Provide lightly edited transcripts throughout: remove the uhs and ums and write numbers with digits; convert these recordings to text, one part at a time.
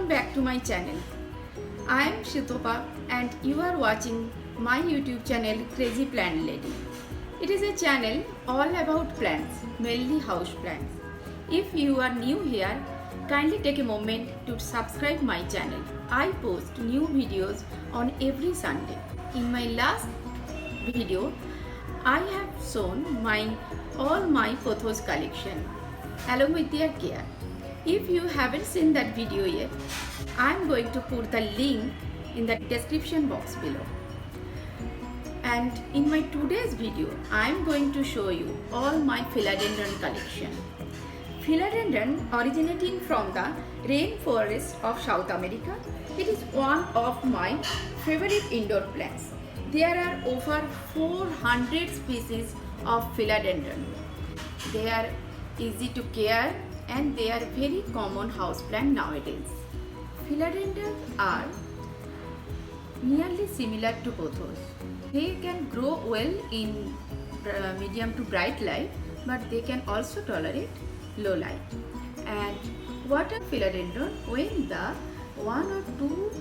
Welcome back to my channel. I am Shitopa and you are watching my YouTube channel Crazy Plant Lady. It is a channel all about plants, mainly house plants. If you are new here, kindly take a moment to subscribe my channel. I post new videos on every Sunday. In my last video, I have shown all my pothos collection along with their care. If you haven't seen that video yet, I am going to put the link in the description box below. And in my today's video, I am going to show you all my philodendron collection. Philodendron originating from the rainforest of South America. It is one of my favorite indoor plants. There are over 400 species of philodendron. They are easy to care and they are very common houseplant nowadays. Philodendrons are nearly similar to pothos. They can grow well in medium to bright light, but they can also tolerate low light. And water philodendron when the 1 or 2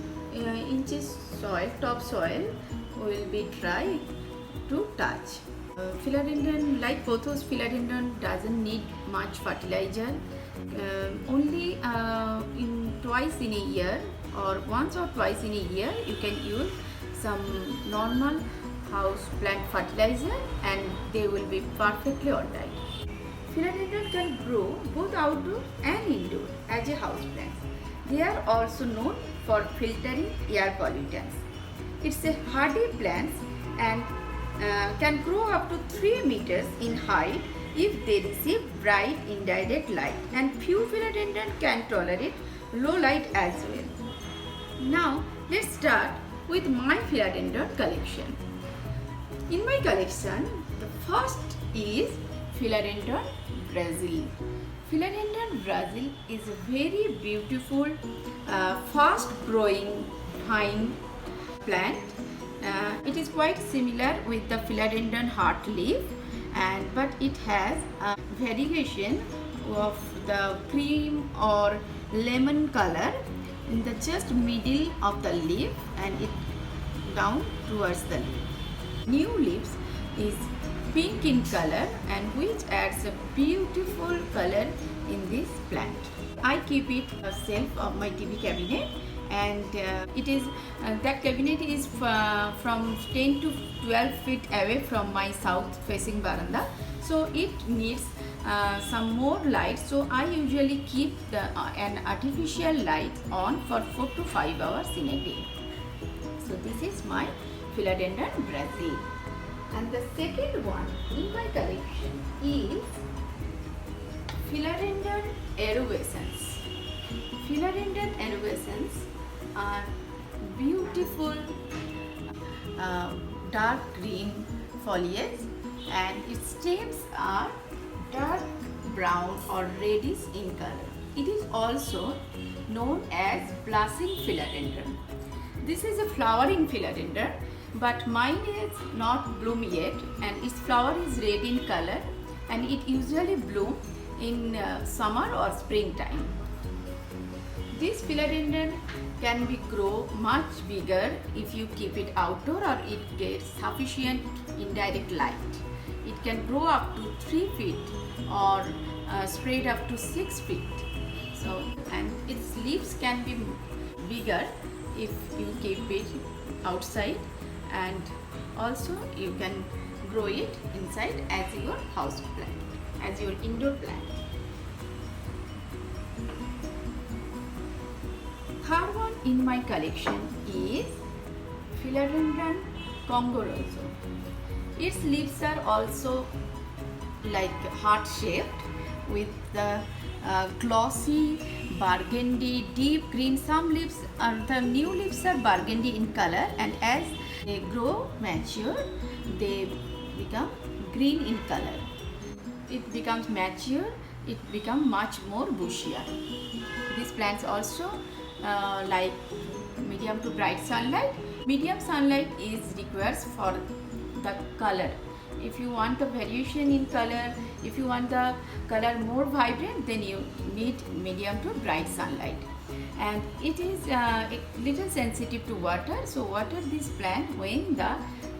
inches soil, top soil will be dry to touch. Philodendron, like pothos, philodendron doesn't need much fertilizer. Only in twice in a year or once or twice in a year you can use some normal house plant fertilizer and they will be perfectly alright. Philodendron can grow both outdoor and indoor as a house plant. They are also known for filtering air pollutants. It's a hardy plant and can grow up to 3 meters in height if they receive bright indirect light, and few philodendron can tolerate low light as well. Now let's start with my philodendron collection. In my collection, the first is Philodendron Brazil. Philodendron Brazil is a very beautiful, fast growing vine plant. It is quite similar with the philodendron heartleaf, but it has a variegation of the cream or lemon color in the just middle of the leaf and it down towards the leaf. New leaves is pink in color and which adds a beautiful color in this plant. I keep it a shelf of my TV cabinet, and it is that cabinet is from 10 to 12 feet away from my south facing veranda, so it needs some more light, so I usually keep an artificial light on for 4 to 5 hours in a day. So this is my Philodendron Brazil. And the second one in my collection is Philodendron erubescens. Philodendron erubescens are beautiful dark green foliage and its stems are dark brown or reddish in color. It is also known as blushing philodendron. This is a flowering philodendron, but mine is not bloom yet and its flower is red in color and it usually blooms in summer or springtime. This philodendron can be grow much bigger if you keep it outdoor or it gets sufficient indirect light. It can grow up to 3 feet or spread up to 6 feet. So, and its leaves can be bigger if you keep it outside, and also you can grow it inside as your house plant, as your indoor plant. Third one in my collection is Philodendron congoroso. Its leaves are also like heart shaped with the glossy burgundy deep green. Some leaves the new leaves are burgundy in color, and as they grow mature they become green in color. It becomes mature, it becomes much more bushier. These plants also like medium to bright sunlight. Medium sunlight is required for the color. If you want the variation in color, if you want the color more vibrant, then you need medium to bright sunlight. and it is a little sensitive to water. So water this plant when the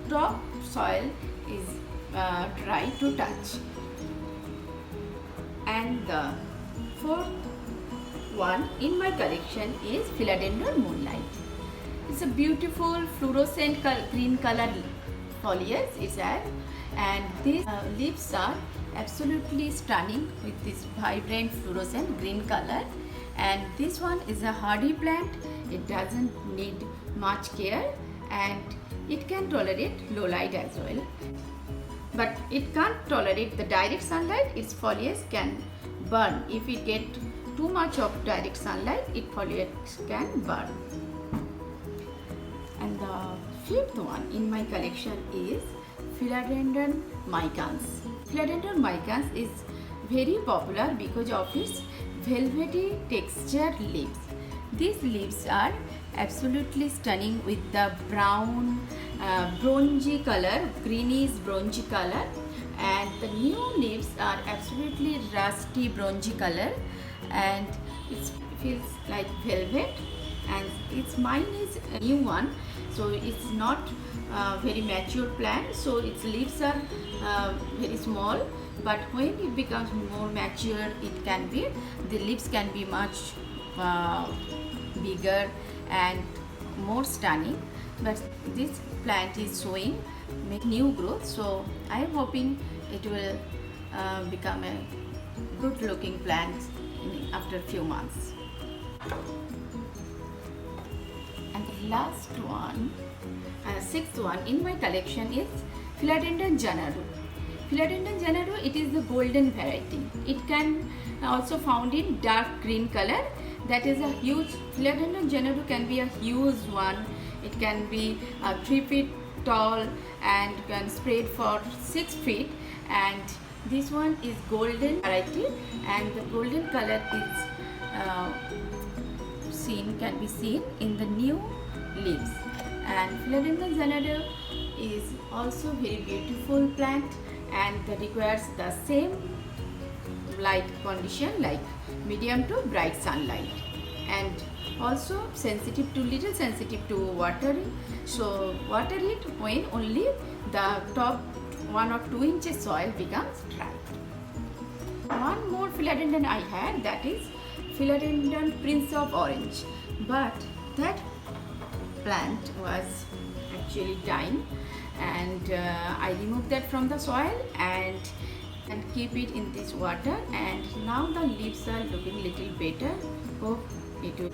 top soil is dry to touch. And the fourth one in my collection is Philodendron Moonlight. It's a beautiful fluorescent green color foliage it has, and these leaves are absolutely stunning with this vibrant fluorescent green color. And this one is a hardy plant. It doesn't need much care and it can tolerate low light as well, but it can't tolerate the direct sunlight. Its foliage can burn. If it get too much of direct sunlight, its foliage can burn. And the fifth one in my collection is Philodendron micans. Philodendron micans is very popular because of its velvety textured leaves. These leaves are absolutely stunning with the brown bronzy color, greenish bronzy color, and the new leaves are absolutely rusty bronzy color, and it feels like velvet. And mine is a new one, so it's not very mature plant, so its leaves are very small, but when it becomes more mature, the leaves can be much bigger and more stunning. But this plant is showing new growth, so I am hoping it will become a good looking plant after a few months. And the last one, sixth one in my collection is Philodendron Janaru. Philodendron Janaru, it is the golden variety. It can also found in dark green color. That is a huge, Philodendron Janaru can be a huge one. It can be 3 feet tall and can spread for 6 feet. And this one is golden variety, and the golden color is can be seen in the new leaves. And Philodendron Janaru is also very beautiful plant and requires the same light condition like medium to bright sunlight, and also little sensitive to watering. So water it when only the top 1 or 2 inches soil becomes dry. One more philodendron I had, that is Philodendron Prince of Orange, but that plant was actually dying, and I removed that from the soil and keep it in this water, and now the leaves are looking little better. Hope it will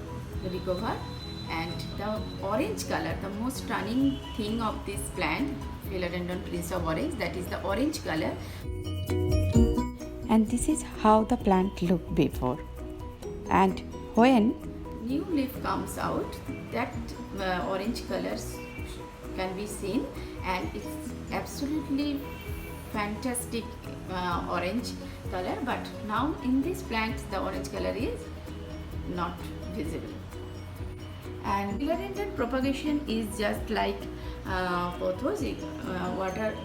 recover. And the orange color, the most stunning thing of this plant, Philodendron Prince of Orange, that is the orange color. And this is how the plant looked before, and when new leaf comes out, that orange colors can be seen, and it's absolutely fantastic orange color. But now in this plant the orange color is not visible. And philodendron propagation is just like pothos. Water,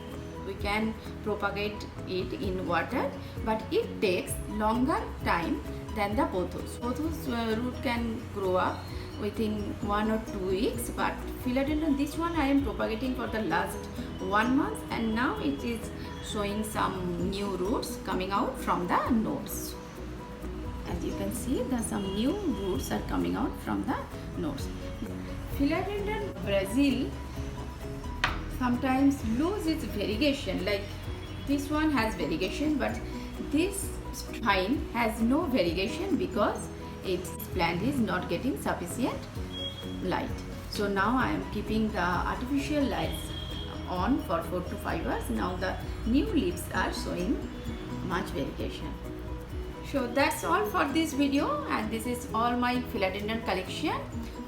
we can propagate it in water, but it takes longer time than the pothos. Pothos root can grow up within 1 or 2 weeks, but philodendron, this one I am propagating for the last 1 month, and now it is showing some new roots coming out from the nodes. As you can see, some new roots are coming out from the nodes. Philodendron Brazil sometimes lose its variegation, like this one has variegation, but this vine has no variegation because its plant is not getting sufficient light. So now I am keeping the artificial lights on for 4 to 5 hours. Now the new leaves are showing much variegation. So that's all for this video, and this is all my philodendron collection.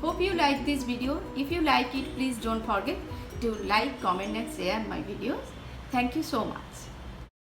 Hope you like this video. If you like it, please don't forget to like, comment and share my videos. Thank you so much.